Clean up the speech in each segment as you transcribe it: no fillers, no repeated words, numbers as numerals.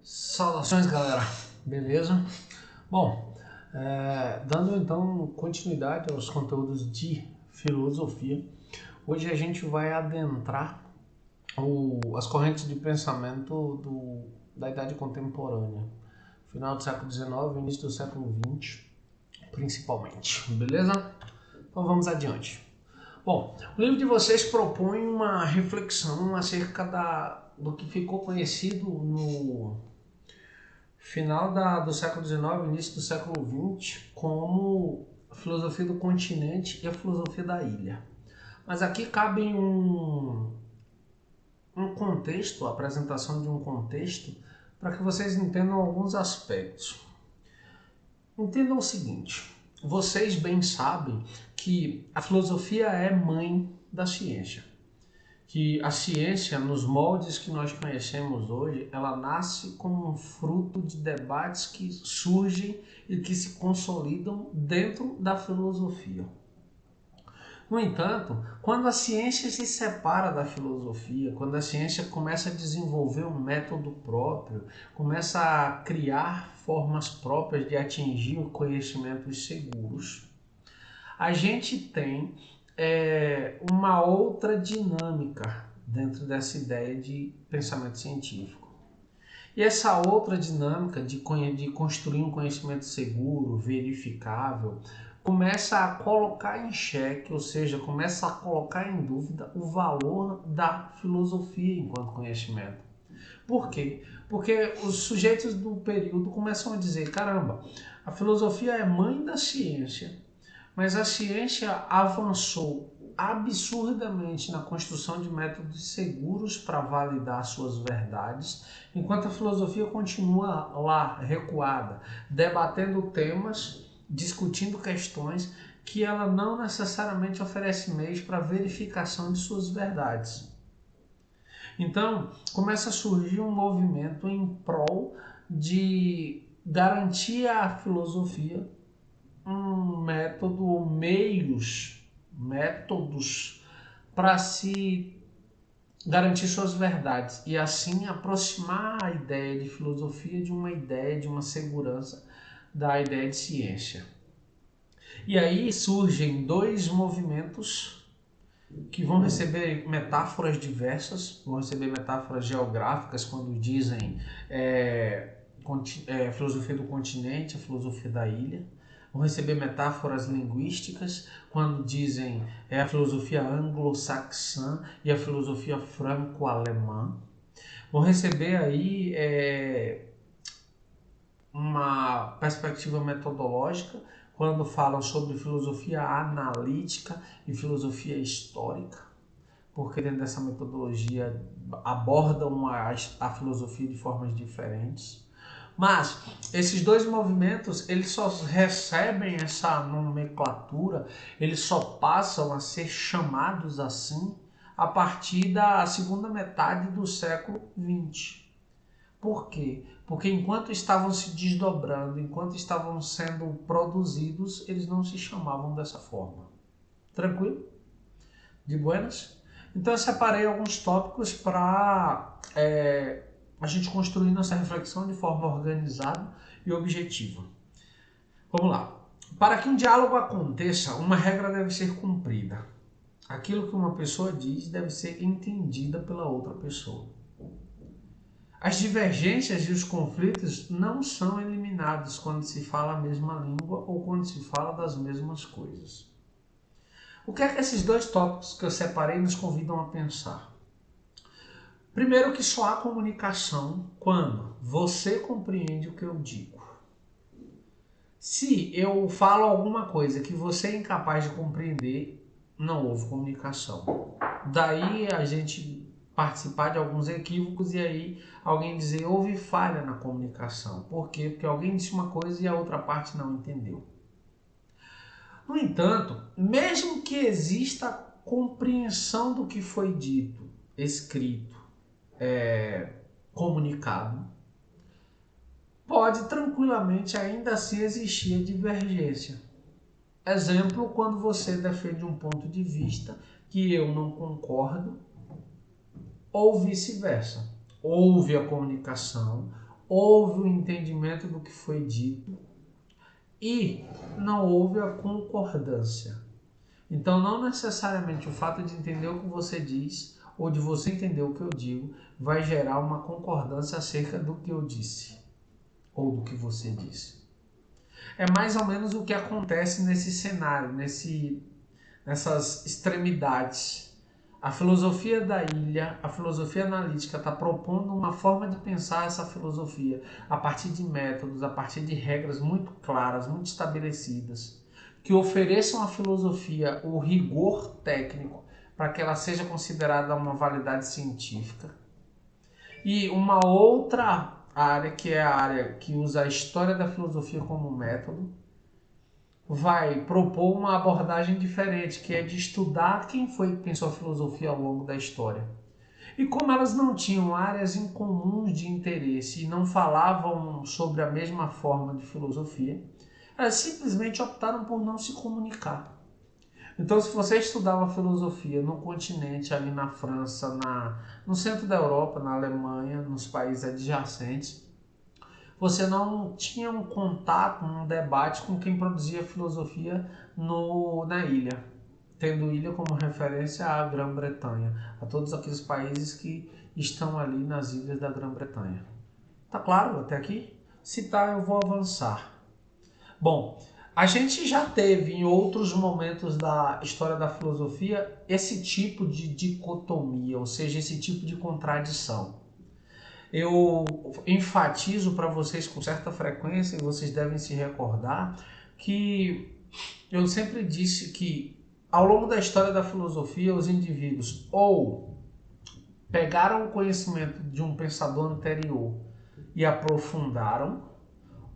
Saudações, galera, beleza? Bom, dando então continuidade aos conteúdos de filosofia, hoje a gente vai adentrar as correntes de pensamento da Idade Contemporânea, final do século XIX e início do século XX, principalmente, beleza? Então vamos adiante. Bom, o livro de vocês propõe uma reflexão acerca do que ficou conhecido no final do século XIX, início do século XX, como a filosofia do continente e a filosofia da ilha. Mas aqui cabe um contexto, a apresentação de um contexto, para que vocês entendam alguns aspectos. Entendam o seguinte, vocês bem sabem que a filosofia é mãe da ciência. Que a ciência, nos moldes que nós conhecemos hoje, ela nasce como um fruto de debates que surgem e que se consolidam dentro da filosofia. No entanto, quando a ciência se separa da filosofia, quando a ciência começa a desenvolver um método próprio, começa a criar formas próprias de atingir conhecimentos seguros, a gente tem uma outra dinâmica dentro dessa ideia de pensamento científico. E essa outra dinâmica de construir um conhecimento seguro, verificável, começa a colocar em xeque, ou seja, começa a colocar em dúvida o valor da filosofia enquanto conhecimento. Por quê? Porque os sujeitos do período começam a dizer, caramba, a filosofia é mãe da ciência, mas a ciência avançou absurdamente na construção de métodos seguros para validar suas verdades, enquanto a filosofia continua lá, recuada, debatendo temas, discutindo questões que ela não necessariamente oferece meios para verificação de suas verdades. Então, começa a surgir um movimento em prol de garantir à filosofia um método ou métodos para se garantir suas verdades e assim aproximar a ideia de filosofia de uma ideia de uma segurança da ideia de ciência. E aí surgem dois movimentos que vão receber metáforas diversas, vão receber metáforas geográficas quando dizem filosofia do continente, a filosofia da ilha. Vão receber metáforas linguísticas quando dizem a filosofia anglo-saxã e a filosofia franco-alemã. Vão receber aí uma perspectiva metodológica quando falam sobre filosofia analítica e filosofia histórica, porque dentro dessa metodologia abordam a filosofia de formas diferentes. Mas esses dois movimentos, eles só recebem essa nomenclatura, eles só passam a ser chamados assim a partir da segunda metade do século XX. Por quê? Porque enquanto estavam se desdobrando, enquanto estavam sendo produzidos, eles não se chamavam dessa forma. Tranquilo? De buenas? Então eu separei alguns tópicos para a gente construir nossa reflexão de forma organizada e objetiva. Vamos lá. Para que um diálogo aconteça, uma regra deve ser cumprida. Aquilo que uma pessoa diz deve ser entendida pela outra pessoa. As divergências e os conflitos não são eliminados quando se fala a mesma língua ou quando se fala das mesmas coisas. O que é que esses dois tópicos que eu separei nos convidam a pensar? Primeiro, que só há comunicação quando você compreende o que eu digo. Se eu falo alguma coisa que você é incapaz de compreender, não houve comunicação. Daí a gente participar de alguns equívocos e aí alguém dizer houve falha na comunicação. Por quê? Porque alguém disse uma coisa e a outra parte não entendeu. No entanto, mesmo que exista compreensão do que foi dito, escrito, comunicado, pode tranquilamente ainda assim existir a divergência. Exemplo, quando você defende um ponto de vista que eu não concordo, ou vice-versa. Houve a comunicação, houve o entendimento do que foi dito e não houve a concordância. Então, não necessariamente o fato de entender o que você diz ou de você entender o que eu digo vai gerar uma concordância acerca do que eu disse ou do que você disse. É mais ou menos o que acontece nesse cenário, nessas extremidades. A filosofia da ilha, a filosofia analítica está propondo uma forma de pensar essa filosofia a partir de métodos, a partir de regras muito claras, muito estabelecidas, que ofereçam à filosofia o rigor técnico para que ela seja considerada uma validade científica. E uma outra área, que é a área que usa a história da filosofia como método, vai propor uma abordagem diferente, que é de estudar quem foi que pensou a filosofia ao longo da história. E como elas não tinham áreas em comuns de interesse e não falavam sobre a mesma forma de filosofia, elas simplesmente optaram por não se comunicar. Então, se você estudava filosofia no continente, ali na França, no centro da Europa, na Alemanha, nos países adjacentes, você não tinha um contato, um debate com quem produzia filosofia na ilha, tendo ilha como referência à Grã-Bretanha, a todos aqueles países que estão ali nas ilhas da Grã-Bretanha. Tá claro até aqui? Se tá, eu vou avançar. Bom, a gente já teve em outros momentos da história da filosofia esse tipo de dicotomia, ou seja, esse tipo de contradição. Eu enfatizo para vocês com certa frequência, e vocês devem se recordar, que eu sempre disse que ao longo da história da filosofia, os indivíduos ou pegaram o conhecimento de um pensador anterior e aprofundaram,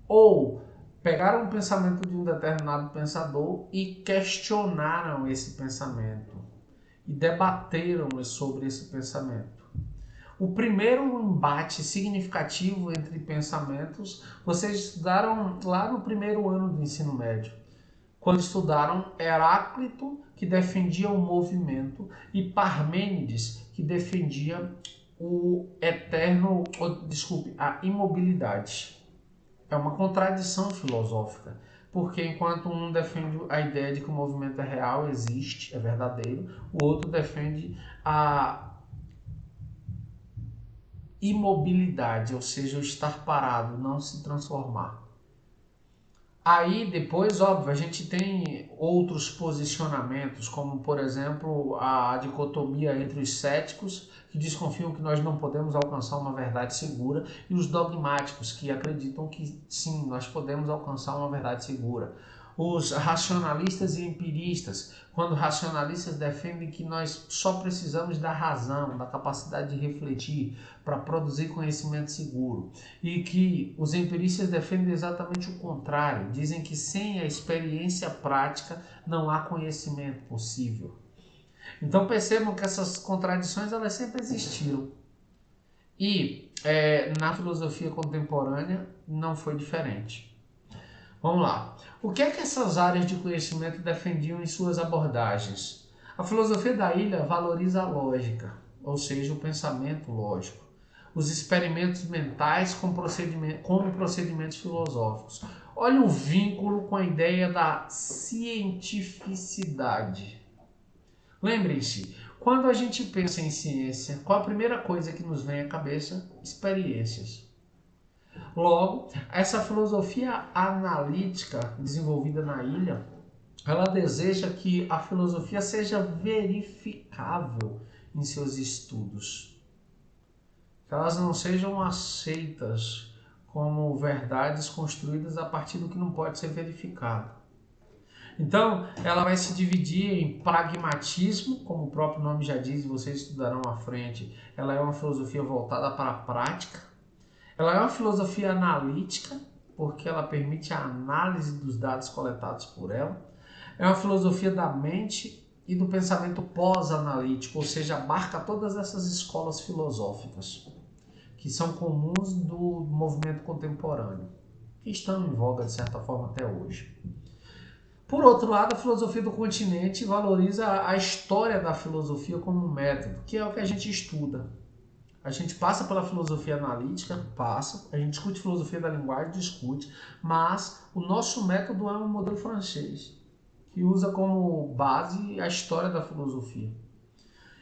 ou pegaram o pensamento de um determinado pensador e questionaram esse pensamento e debateram sobre esse pensamento. O primeiro embate significativo entre pensamentos, vocês estudaram lá no primeiro ano do ensino médio, quando estudaram Heráclito, que defendia o movimento, e Parmênides, que defendia a imobilidade. É uma contradição filosófica, porque enquanto um defende a ideia de que o movimento é real, existe, é verdadeiro, o outro defende a imobilidade, ou seja, o estar parado, não se transformar. Aí depois, óbvio, a gente tem outros posicionamentos, como por exemplo a dicotomia entre os céticos, que desconfiam que nós não podemos alcançar uma verdade segura, e os dogmáticos, que acreditam que sim, nós podemos alcançar uma verdade segura. Os racionalistas e empiristas, quando racionalistas defendem que nós só precisamos da razão, da capacidade de refletir para produzir conhecimento seguro, e que os empiristas defendem exatamente o contrário, dizem que sem a experiência prática não há conhecimento possível. Então percebam que essas contradições elas sempre existiram. E na filosofia contemporânea não foi diferente. Vamos lá. O que é que essas áreas de conhecimento defendiam em suas abordagens? A filosofia da ilha valoriza a lógica, ou seja, o pensamento lógico, os experimentos mentais como procedimentos filosóficos. Olha o vínculo com a ideia da cientificidade. Lembrem-se, quando a gente pensa em ciência, qual a primeira coisa que nos vem à cabeça? Experiências. Logo, essa filosofia analítica desenvolvida na ilha, ela deseja que a filosofia seja verificável em seus estudos. Que elas não sejam aceitas como verdades construídas a partir do que não pode ser verificado. Então, ela vai se dividir em pragmatismo, como o próprio nome já diz, vocês estudarão à frente. Ela é uma filosofia voltada para a prática. Ela é uma filosofia analítica, porque ela permite a análise dos dados coletados por ela. É uma filosofia da mente e do pensamento pós-analítico, ou seja, abarca todas essas escolas filosóficas que são comuns do movimento contemporâneo, que estão em voga de certa forma até hoje. Por outro lado, a filosofia do continente valoriza a história da filosofia como um método, que é o que a gente estuda. A gente passa pela filosofia analítica, passa, a gente discute filosofia da linguagem, discute, mas o nosso método é um modelo francês, que usa como base a história da filosofia.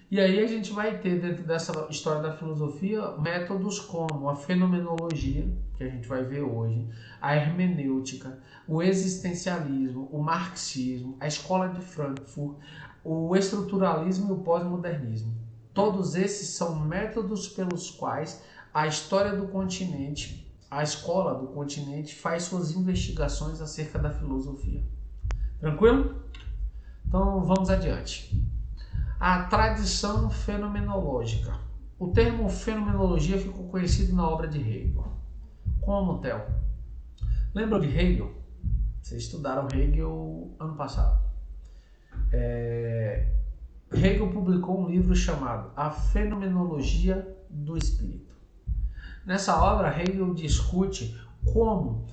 E aí a gente vai ter dentro dessa história da filosofia métodos como a fenomenologia, que a gente vai ver hoje, a hermenêutica, o existencialismo, o marxismo, a escola de Frankfurt, o estruturalismo e o pós-modernismo. Todos esses são métodos pelos quais a história do continente, a escola do continente, faz suas investigações acerca da filosofia. Tranquilo? Então vamos adiante. A tradição fenomenológica. O termo fenomenologia ficou conhecido na obra de Hegel. Como, Theo? Lembram de Hegel? Vocês estudaram Hegel ano passado. Hegel publicou um livro chamado A Fenomenologia do Espírito. Nessa obra, Hegel discute como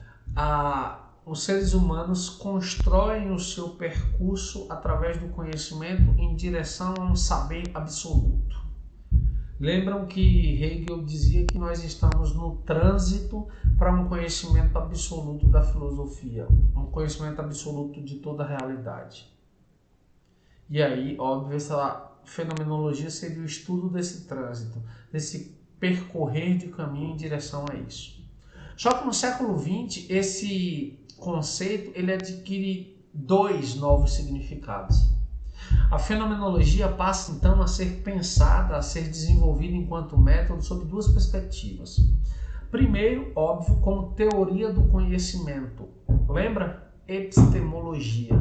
os seres humanos constroem o seu percurso através do conhecimento em direção a um saber absoluto. Lembram que Hegel dizia que nós estamos no trânsito para um conhecimento absoluto da filosofia, um conhecimento absoluto de toda a realidade. E aí, óbvio, essa fenomenologia seria o estudo desse trânsito, desse percorrer de caminho em direção a isso. Só que no século XX, esse conceito ele adquire dois novos significados. A fenomenologia passa então a ser pensada, a ser desenvolvida enquanto método sob duas perspectivas. Primeiro, óbvio, como teoria do conhecimento. Lembra? Epistemologia.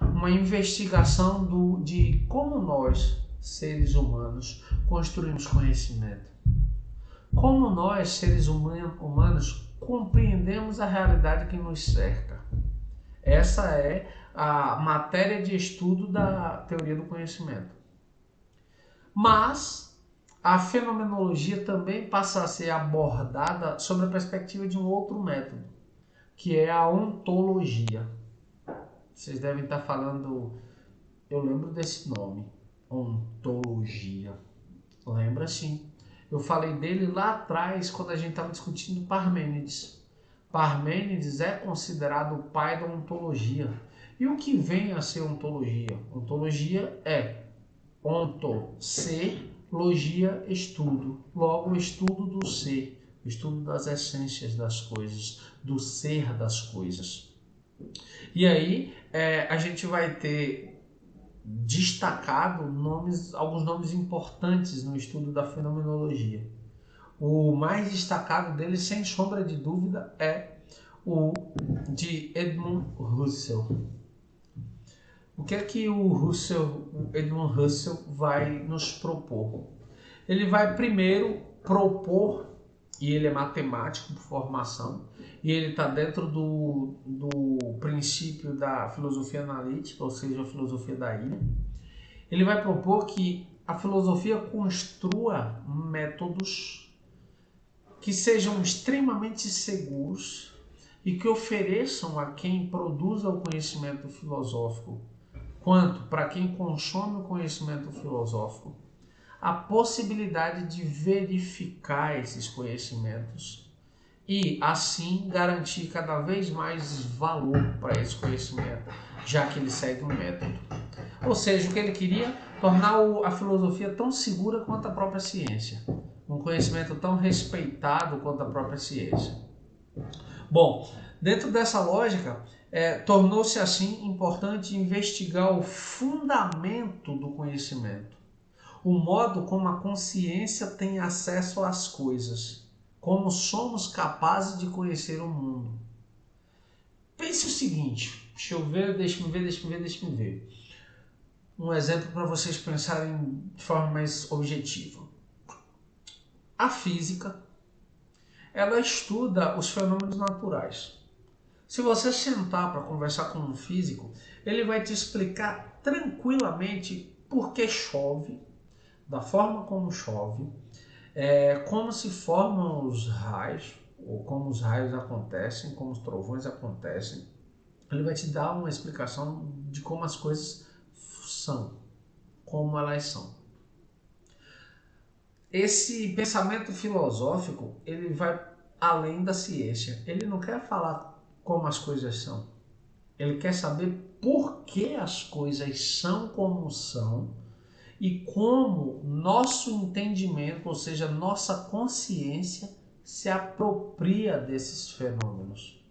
Uma investigação de como nós, seres humanos, construímos conhecimento. Como nós, seres humanos, compreendemos a realidade que nos cerca. Essa é a matéria de estudo da teoria do conhecimento. Mas a fenomenologia também passa a ser abordada sob a perspectiva de um outro método, que é a ontologia. Vocês devem estar falando, eu lembro desse nome, ontologia. Lembra sim. Eu falei dele lá atrás, quando a gente estava discutindo Parmênides. Parmênides é considerado o pai da ontologia. E o que vem a ser ontologia? Ontologia é onto, ser, logia, estudo. Logo, o estudo do ser, o estudo das essências das coisas, do ser das coisas. E aí, a gente vai ter destacado alguns nomes importantes no estudo da fenomenologia. O mais destacado deles, sem sombra de dúvida, é o de Edmund Husserl. O que é que o Edmund Husserl vai nos propor? Ele vai primeiro propor, e ele é matemático por formação, e ele está dentro do princípio da filosofia analítica, ou seja, a filosofia da ilha. Ele vai propor que a filosofia construa métodos que sejam extremamente seguros e que ofereçam a quem produza o conhecimento filosófico, quanto para quem consome o conhecimento filosófico, a possibilidade de verificar esses conhecimentos e, assim, garantir cada vez mais valor para esse conhecimento, já que ele segue um método. Ou seja, o que ele queria, tornar a filosofia tão segura quanto a própria ciência, um conhecimento tão respeitado quanto a própria ciência. Bom, dentro dessa lógica, tornou-se assim importante investigar o fundamento do conhecimento, o modo como a consciência tem acesso às coisas, como somos capazes de conhecer o mundo. Pense o seguinte, deixa me ver. Um exemplo para vocês pensarem de forma mais objetiva. A física, ela estuda os fenômenos naturais. Se você sentar para conversar com um físico, ele vai te explicar tranquilamente por que chove, da forma como chove, como se formam os raios, ou como os raios acontecem, como os trovões acontecem. Ele vai te dar uma explicação de como as coisas são, como elas são. esse pensamento filosófico, ele vai além da ciência. Ele não quer falar como as coisas são. Ele quer saber por que as coisas são como são e como nosso entendimento, ou seja, nossa consciência, se apropria desses fenômenos.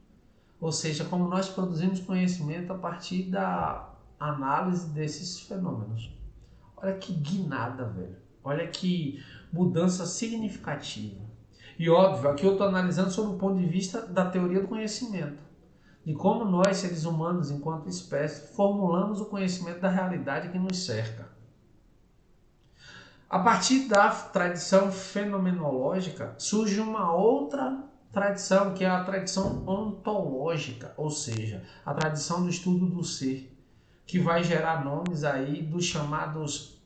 Ou seja, como nós produzimos conhecimento a partir da análise desses fenômenos. Olha que guinada, velho. Olha que mudança significativa. E óbvio, aqui eu estou analisando sob o ponto de vista da teoria do conhecimento. De como nós, seres humanos, enquanto espécie, formulamos o conhecimento da realidade que nos cerca. A partir da tradição fenomenológica, surge uma outra tradição, que é a tradição ontológica, ou seja, a tradição do estudo do ser, que vai gerar nomes aí dos chamados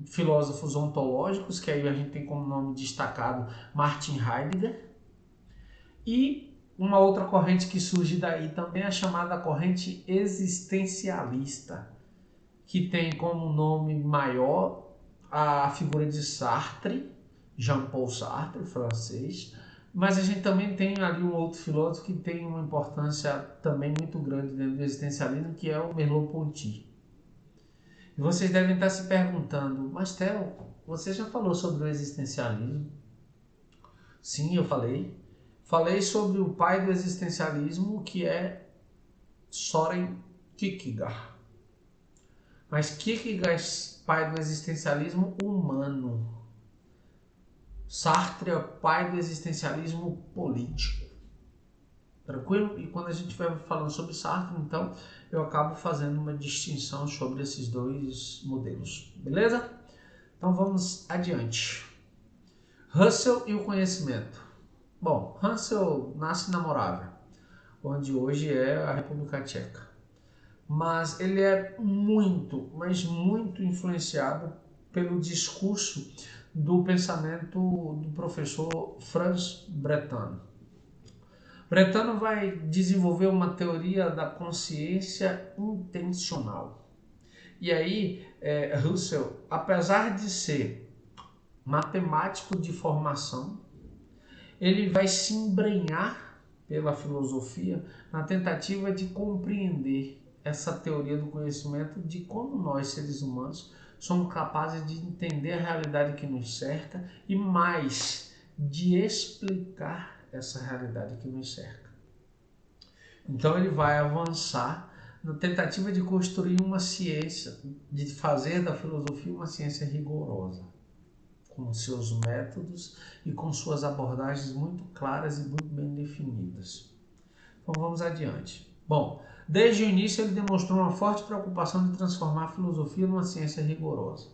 filósofos ontológicos, que aí a gente tem como nome destacado Martin Heidegger, e uma outra corrente que surge daí também é a chamada corrente existencialista, que tem como nome maior a figura de Sartre, Jean-Paul Sartre, francês, mas a gente também tem ali um outro filósofo que tem uma importância também muito grande dentro do existencialismo, que é o Merleau-Ponty. E vocês devem estar se perguntando, mas Theo, você já falou sobre o existencialismo? Sim, eu falei. Falei sobre o pai do existencialismo, que é Soren Kierkegaard. Mas Kierkegaard é pai do existencialismo humano. Sartre é pai do existencialismo político. Tranquilo? E quando a gente estiver falando sobre Sartre, então, eu acabo fazendo uma distinção sobre esses dois modelos. Beleza? Então vamos adiante. Husserl e o conhecimento. Bom, Husserl nasce na Morávia, onde hoje é a República Tcheca. Mas ele é muito, mas muito influenciado pelo discurso do pensamento do professor Franz Brentano. Brentano vai desenvolver uma teoria da consciência intencional. E aí, Husserl, apesar de ser matemático de formação, ele vai se embrenhar pela filosofia na tentativa de compreender essa teoria do conhecimento de como nós, seres humanos, somos capazes de entender a realidade que nos cerca e mais, de explicar essa realidade que nos cerca. Então ele vai avançar na tentativa de construir uma ciência, de fazer da filosofia uma ciência rigorosa, com seus métodos e com suas abordagens muito claras e muito bem definidas. Então vamos adiante. Bom, desde o início ele demonstrou uma forte preocupação de transformar a filosofia numa ciência rigorosa.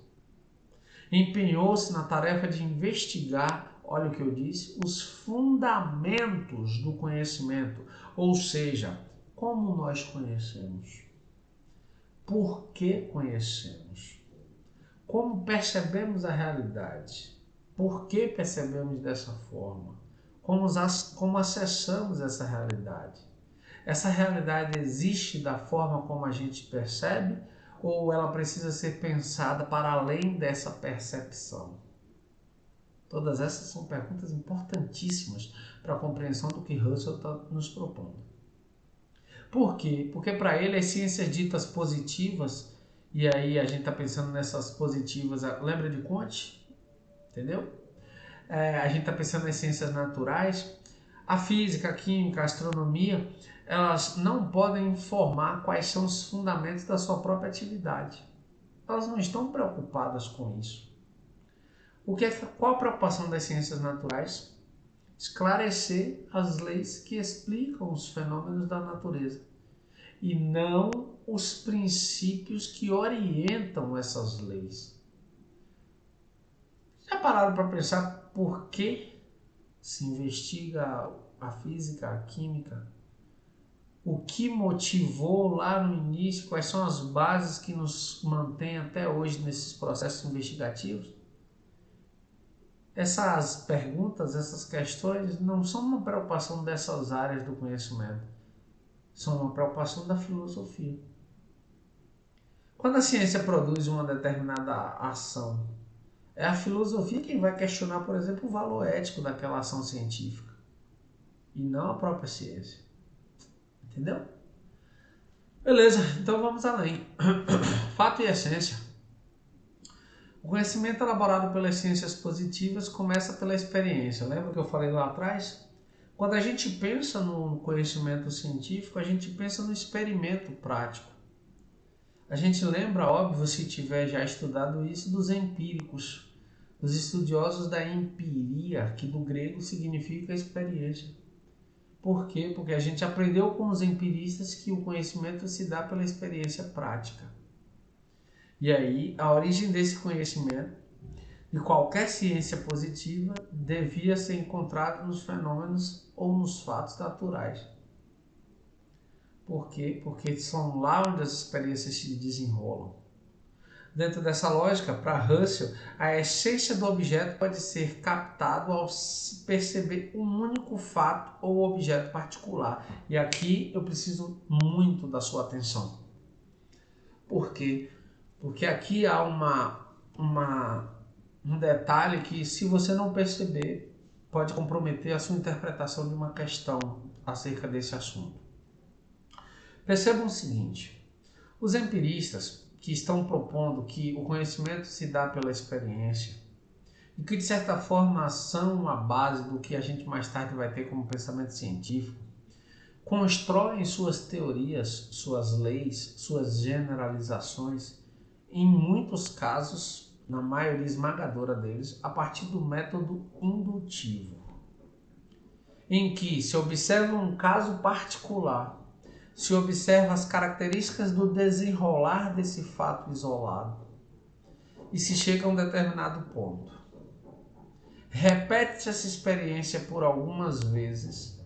Empenhou-se na tarefa de investigar, olha o que eu disse, os fundamentos do conhecimento, ou seja, como nós conhecemos, por que conhecemos, como percebemos a realidade, por que percebemos dessa forma, como acessamos essa realidade. Essa realidade existe da forma como a gente percebe ou ela precisa ser pensada para além dessa percepção? Todas essas são perguntas importantíssimas para a compreensão do que Husserl está nos propondo. Por quê? Porque para ele as ciências ditas positivas, e aí a gente está pensando nessas positivas, lembra de Kant? Entendeu? A gente está pensando nas ciências naturais, a física, a química, a astronomia, elas não podem informar quais são os fundamentos da sua própria atividade. Elas não estão preocupadas com isso. Qual a preocupação das ciências naturais? Esclarecer as leis que explicam os fenômenos da natureza e não os princípios que orientam essas leis. Já pararam para pensar por que se investiga a física, a química? O que motivou lá no início? Quais são as bases que nos mantêm até hoje nesses processos investigativos? Essas perguntas, essas questões não são uma preocupação dessas áreas do conhecimento, são uma preocupação da filosofia. Quando a ciência produz uma determinada ação, é a filosofia quem vai questionar, por exemplo, o valor ético daquela ação científica e não a própria ciência. Entendeu? Beleza, então vamos além. Fato e essência. O conhecimento elaborado pelas ciências positivas começa pela experiência. Lembra que eu falei lá atrás? Quando a gente pensa no conhecimento científico, a gente pensa no experimento prático. A gente lembra, óbvio, se tiver já estudado isso, dos empíricos, dos estudiosos da empiria, que do grego significa experiência. Por quê? Porque a gente aprendeu com os empiristas que o conhecimento se dá pela experiência prática. E aí, a origem desse conhecimento, de qualquer ciência positiva, devia ser encontrada nos fenômenos ou nos fatos naturais. Por quê? Porque são lá onde as experiências se desenrolam. Dentro dessa lógica, para Russell, a essência do objeto pode ser captado ao perceber um único fato ou objeto particular. E aqui eu preciso muito da sua atenção. Por quê? Porque aqui há um detalhe que, se você não perceber, pode comprometer a sua interpretação de uma questão acerca desse assunto. Percebam o seguinte: os empiristas que estão propondo que o conhecimento se dá pela experiência e que, de certa forma, são a base do que a gente mais tarde vai ter como pensamento científico, constroem suas teorias, suas leis, suas generalizações, em muitos casos, na maioria esmagadora deles, a partir do método indutivo, em que se observa um caso particular, se observa as características do desenrolar desse fato isolado e se chega a um determinado ponto. Repete-se essa experiência por algumas vezes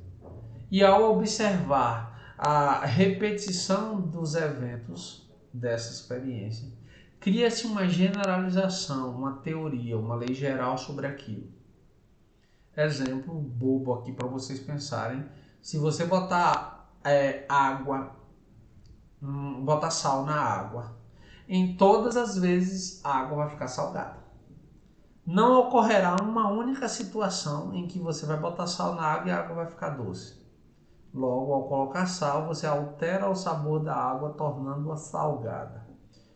e, ao observar a repetição dos eventos dessa experiência, cria-se uma generalização, uma teoria, uma lei geral sobre aquilo. Exemplo bobo aqui para vocês pensarem: se você botar botar sal na água, em todas as vezes a água vai ficar salgada. Não ocorrerá uma única situação em que você vai botar sal na água e a água vai ficar doce. Logo, ao colocar sal, você altera o sabor da água, tornando-a salgada.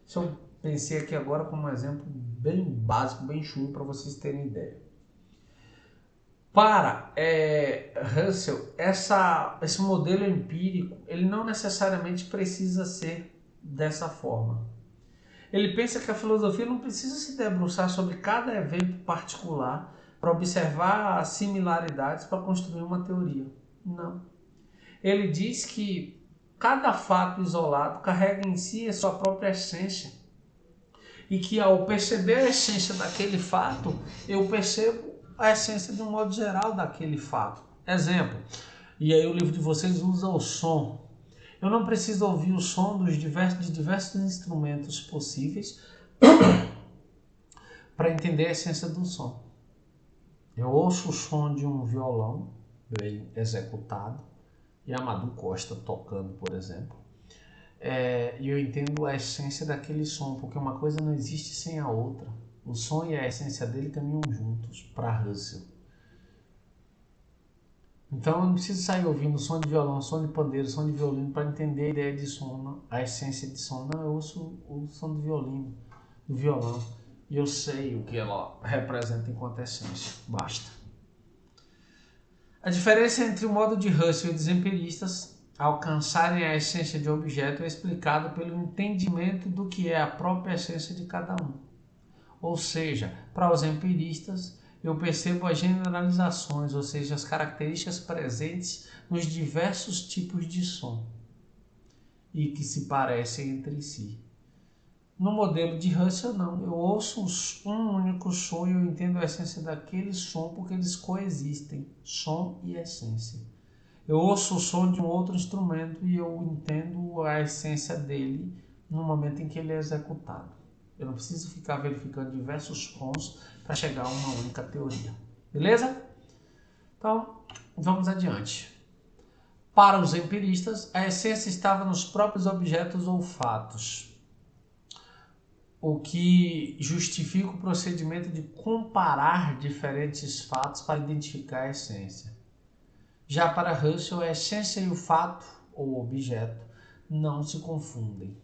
Isso eu pensei aqui agora como um exemplo bem básico, bem chulo, para vocês terem ideia. Para Russell, esse modelo empírico, ele não necessariamente precisa ser dessa forma. Ele pensa que a filosofia não precisa se debruçar sobre cada evento particular para observar as similaridades para construir uma teoria. Não. Ele diz que cada fato isolado carrega em si a sua própria essência. E que, ao perceber a essência daquele fato, eu percebo a essência de um modo geral daquele fato. Exemplo, e aí o livro de vocês usa o som. Eu não preciso ouvir o som de diversos instrumentos possíveis para entender a essência do som. Eu ouço o som de um violão bem executado, e Amadou Costa tocando, por exemplo, e eu entendo a essência daquele som, porque uma coisa não existe sem a outra. O som e a essência dele caminham juntos para Russell. Então eu não preciso sair ouvindo som de violão, som de pandeiro, som de violino para entender a ideia de som, a essência de som. Não, eu ouço o som do violino, do violão, e eu sei o que ela representa enquanto essência. Basta. A diferença entre o modo de Russell e dos empiristas alcançarem a essência de objeto é explicada pelo entendimento do que é a própria essência de cada um. Ou seja, para os empiristas, eu percebo as generalizações, ou seja, as características presentes nos diversos tipos de som e que se parecem entre si. No modelo de Russell, não. Eu ouço um único som e eu entendo a essência daquele som porque eles coexistem, som e essência. Eu ouço o som de um outro instrumento e eu entendo a essência dele no momento em que ele é executado. Eu não preciso ficar verificando diversos sons para chegar a uma única teoria. Beleza? Então, vamos adiante. Para os empiristas, a essência estava nos próprios objetos ou fatos. o que justifica o procedimento de comparar diferentes fatos para identificar a essência. Já para Russell, a essência e o fato, ou objeto, não se confundem.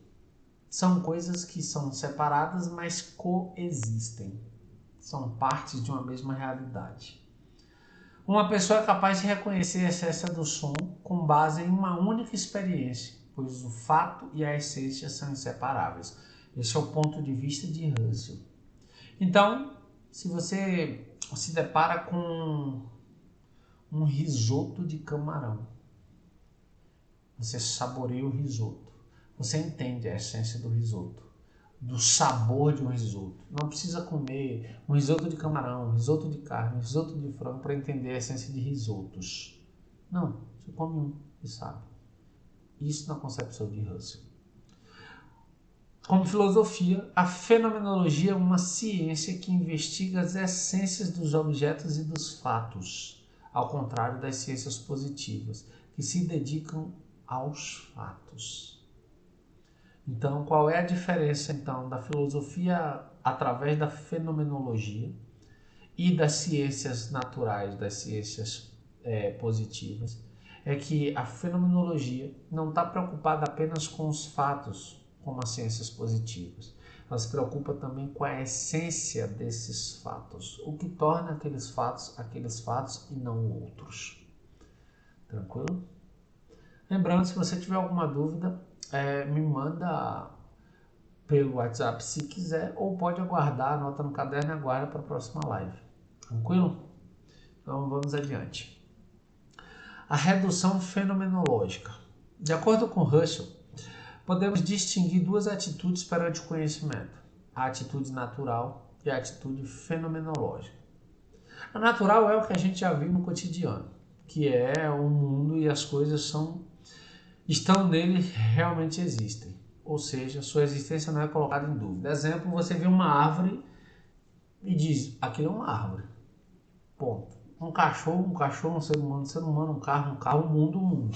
São coisas que são separadas, mas coexistem. São partes de uma mesma realidade. Uma pessoa é capaz de reconhecer a essência do som com base em uma única experiência, pois o fato e a essência são inseparáveis. Esse é o ponto de vista de Russell. Então, se você se depara com um risoto de camarão, você saboreia o risoto, você entende a essência do risoto, do sabor de um risoto. Não precisa comer um risoto de camarão, um risoto de carne, um risoto de frango para entender a essência de risotos. Não, você come um e sabe. Isso na concepção de Russell. Como filosofia, a fenomenologia é uma ciência que investiga as essências dos objetos e dos fatos, ao contrário das ciências positivas, que se dedicam aos fatos. Então, qual é a diferença então da filosofia através da fenomenologia e das ciências naturais, das ciências positivas? É que a fenomenologia não está preocupada apenas com os fatos, como as ciências positivas. Ela se preocupa também com a essência desses fatos, o que torna aqueles fatos e não outros. Tranquilo? Lembrando, se você tiver alguma dúvida, me manda pelo WhatsApp se quiser, ou pode aguardar, anota no caderno e aguarda para a próxima live. Tranquilo? Então vamos adiante. A redução fenomenológica. De acordo com Russell, podemos distinguir duas atitudes perante o conhecimento: a atitude natural e a atitude fenomenológica. A natural é o que a gente já viu no cotidiano, que é o mundo e as coisas estão nele, realmente existem. Ou seja, sua existência não é colocada em dúvida. Exemplo, você vê uma árvore e diz, aquilo é uma árvore. Ponto. Um cachorro, um ser humano, um carro, um mundo.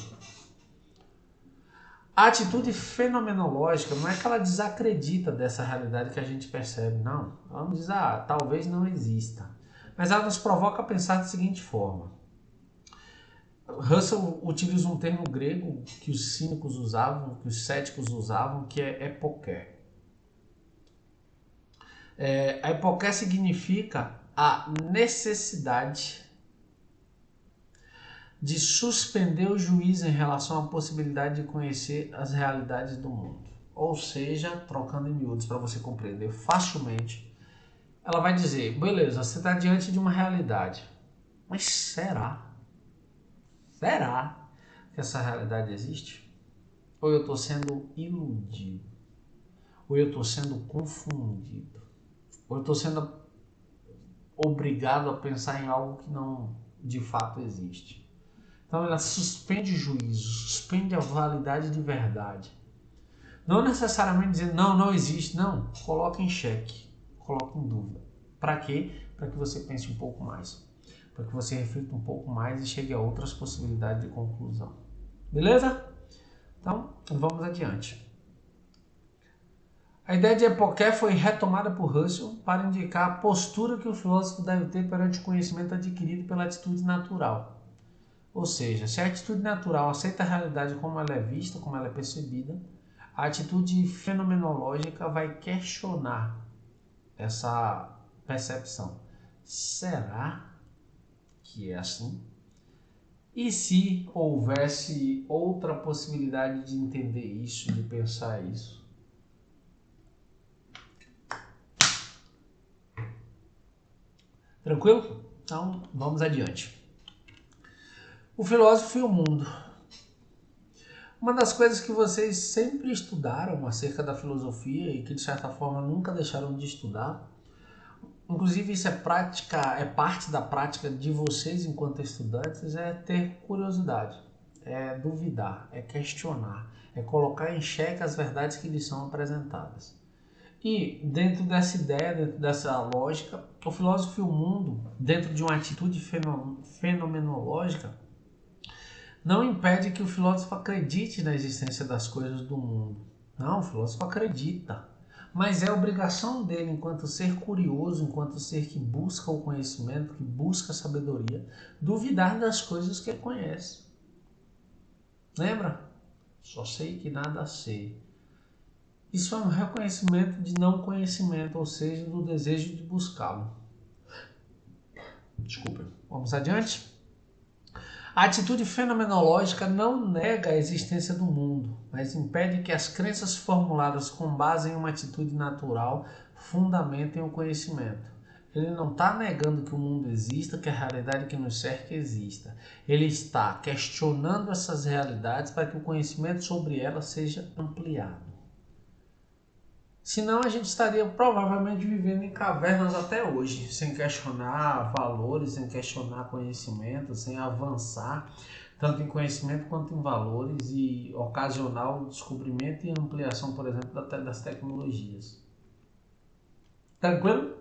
A atitude fenomenológica não é que ela desacredita dessa realidade que a gente percebe, não. Ela não diz, talvez não exista. Mas ela nos provoca a pensar da seguinte forma. Russell utiliza um termo grego que os cínicos usavam, que os céticos usavam, que é epoké. A epoké significa a necessidade de suspender o juízo em relação à possibilidade de conhecer as realidades do mundo. Ou seja, trocando em miúdos para você compreender facilmente, ela vai dizer, beleza, você está diante de uma realidade, mas será que essa realidade existe? Ou eu estou sendo iludido? Ou eu estou sendo confundido? Ou eu estou sendo obrigado a pensar em algo que não de fato existe? Então ela suspende o juízo, suspende a validade de verdade. Não necessariamente dizendo não existe, não. Coloca em xeque, coloca em dúvida. Para quê? Para que você pense um pouco mais. Para que você reflita um pouco mais e chegue a outras possibilidades de conclusão. Beleza? Então, vamos adiante. A ideia de epoké foi retomada por Russell para indicar a postura que o filósofo deve ter perante o conhecimento adquirido pela atitude natural. Ou seja, se a atitude natural aceita a realidade como ela é vista, como ela é percebida, a atitude fenomenológica vai questionar essa percepção. Será que é assim? E se houvesse outra possibilidade de entender isso, de pensar isso? Tranquilo? Então, vamos adiante. O filósofo e o mundo. Uma das coisas que vocês sempre estudaram acerca da filosofia e que de certa forma nunca deixaram de estudar, inclusive isso é parte da prática de vocês enquanto estudantes, é ter curiosidade, é duvidar, é questionar, é colocar em xeque as verdades que lhes são apresentadas. E dentro dessa ideia, dentro dessa lógica, o filósofo e o mundo, dentro de uma atitude fenomenológica, não impede que o filósofo acredite na existência das coisas do mundo. Não, o filósofo acredita. Mas é obrigação dele, enquanto ser curioso, enquanto ser que busca o conhecimento, que busca a sabedoria, duvidar das coisas que ele conhece. Lembra? Só sei que nada sei. Isso é um reconhecimento de não conhecimento, ou seja, do desejo de buscá-lo. Desculpa. Vamos adiante? A atitude fenomenológica não nega a existência do mundo, mas impede que as crenças formuladas com base em uma atitude natural fundamentem o conhecimento. Ele não está negando que o mundo exista, que a realidade que nos cerca exista. Ele está questionando essas realidades para que o conhecimento sobre elas seja ampliado. Senão a gente estaria provavelmente vivendo em cavernas até hoje, sem questionar valores, sem questionar conhecimento, sem avançar tanto em conhecimento quanto em valores e ocasionar o descobrimento e ampliação, por exemplo, das tecnologias. Tranquilo?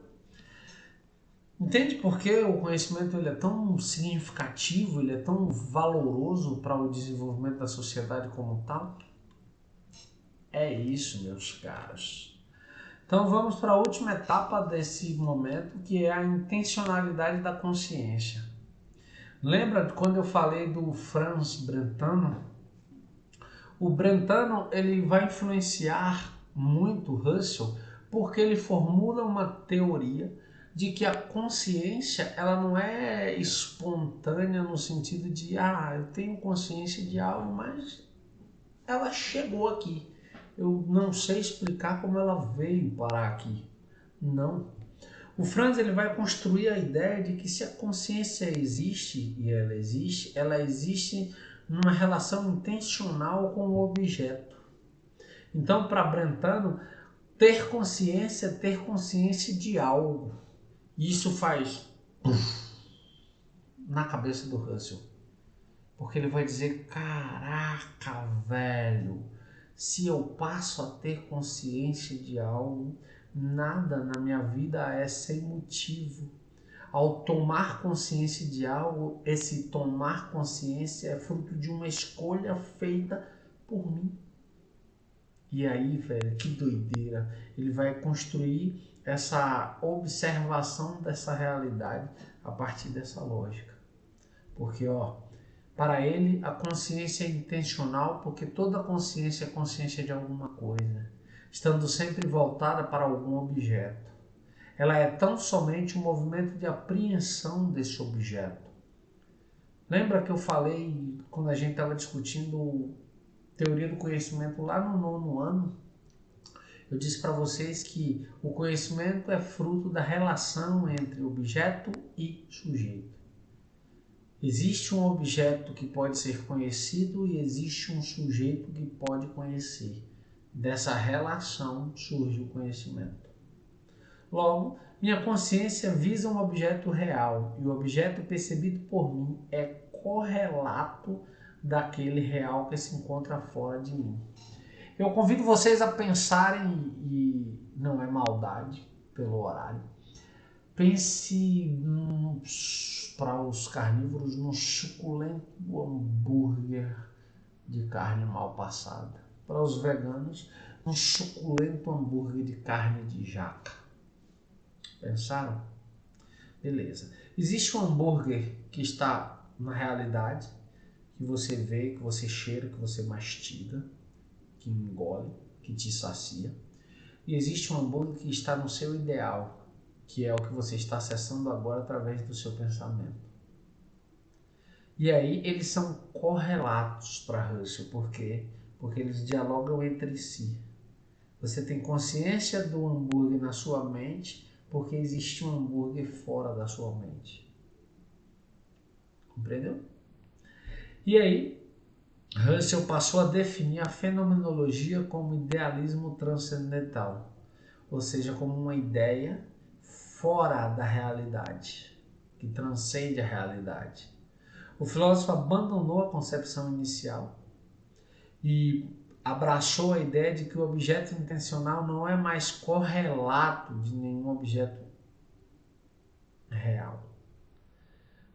Entende por que o conhecimento ele é tão significativo, ele é tão valoroso para o desenvolvimento da sociedade como tal? É isso, meus caros. Então vamos para a última etapa desse momento, que é a intencionalidade da consciência. Lembra quando eu falei do Franz Brentano? O Brentano ele vai influenciar muito Russell porque ele formula uma teoria de que a consciência ela não é espontânea no sentido de eu tenho consciência de algo, mas ela chegou aqui. Eu não sei explicar como ela veio parar aqui. Não. O Franz ele vai construir a ideia de que se a consciência existe, e ela existe numa relação intencional com o objeto. Então, para Brentano, ter consciência é ter consciência de algo. E isso faz na cabeça do Russell. Porque ele vai dizer, caraca, velho, se eu passo a ter consciência de algo, nada na minha vida é sem motivo. Ao tomar consciência de algo, esse tomar consciência é fruto de uma escolha feita por mim. E aí, velho, que doideira. Ele vai construir essa observação dessa realidade a partir dessa lógica. Porque, para ele, a consciência é intencional porque toda consciência é consciência de alguma coisa, estando sempre voltada para algum objeto. Ela é tão somente um movimento de apreensão desse objeto. Lembra que eu falei quando a gente estava discutindo teoria do conhecimento lá no 9º ano? Eu disse para vocês que o conhecimento é fruto da relação entre objeto e sujeito. Existe um objeto que pode ser conhecido e existe um sujeito que pode conhecer. Dessa relação surge o conhecimento. Logo, minha consciência visa um objeto real e o objeto percebido por mim é correlato daquele real que se encontra fora de mim. Eu convido vocês a pensarem, e não é maldade pelo horário, pense para os carnívoros num suculento hambúrguer de carne mal passada. Para os veganos, um suculento hambúrguer de carne de jaca. Pensaram? Beleza. Existe um hambúrguer que está na realidade, que você vê, que você cheira, que você mastiga, que engole, que te sacia. E existe um hambúrguer que está no seu ideal, que é o que você está acessando agora através do seu pensamento. E aí eles são correlatos para Russell. Por quê? Porque eles dialogam entre si. Você tem consciência do hambúrguer na sua mente porque existe um hambúrguer fora da sua mente. Compreendeu? E aí, Russell passou a definir a fenomenologia como idealismo transcendental, ou seja, como uma ideia fora da realidade, que transcende a realidade. O filósofo abandonou a concepção inicial e abraçou a ideia de que o objeto intencional não é mais correlato de nenhum objeto real,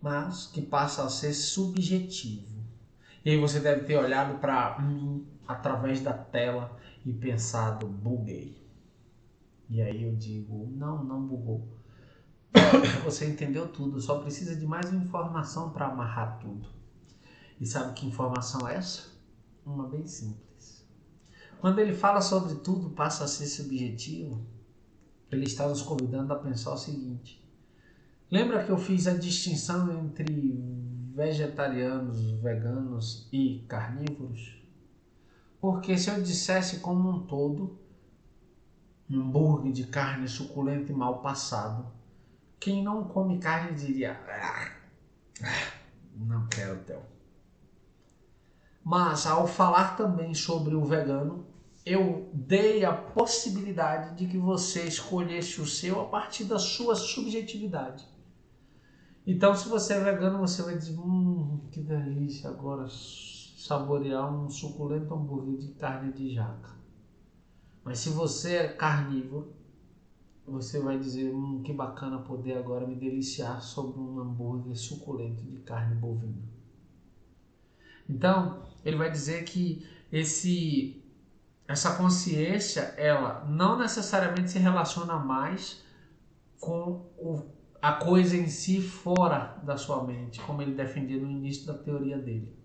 mas que passa a ser subjetivo. E aí você deve ter olhado para mim através da tela e pensado, buguei. E aí eu digo, não bugou. Você entendeu tudo, só precisa de mais uma informação para amarrar tudo. E sabe que informação é essa? Uma bem simples. Quando ele fala sobre tudo passa a ser subjetivo, ele está nos convidando a pensar o seguinte. Lembra que eu fiz a distinção entre vegetarianos, veganos e carnívoros? Porque se eu dissesse como um todo, um hambúrguer de carne suculenta e mal passado, quem não come carne diria, não quero, Theo. Mas ao falar também sobre o vegano, eu dei a possibilidade de que você escolhesse o seu a partir da sua subjetividade. Então, se você é vegano, você vai dizer, que delícia agora saborear um suculento hambúrguer de carne de jaca. Mas se você é carnívoro, você vai dizer, que bacana poder agora me deliciar sobre um hambúrguer suculento de carne bovina. Então, ele vai dizer que essa consciência, ela não necessariamente se relaciona mais com a coisa em si fora da sua mente, como ele defendia no início da teoria dele,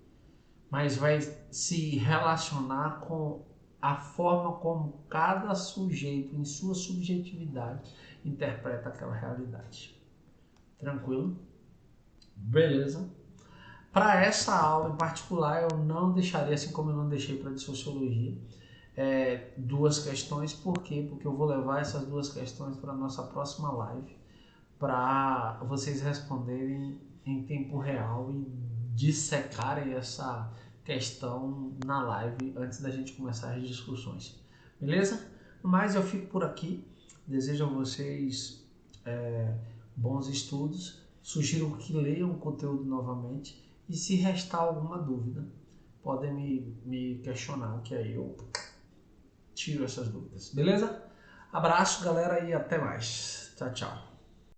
mas vai se relacionar com a forma como cada sujeito, em sua subjetividade, interpreta aquela realidade. Tranquilo? Beleza? Para essa aula em particular, eu não deixaria, assim como eu não deixei para a de sociologia, duas questões. Por quê? Porque eu vou levar essas duas questões para a nossa próxima live, para vocês responderem em tempo real e dissecarem essa questão na live antes da gente começar as discussões. Beleza? Mas eu fico por aqui. Desejo a vocês bons estudos. Sugiro que leiam o conteúdo novamente. E se restar alguma dúvida, podem me questionar, que aí eu tiro essas dúvidas. Beleza? Abraço, galera, e até mais. Tchau, tchau.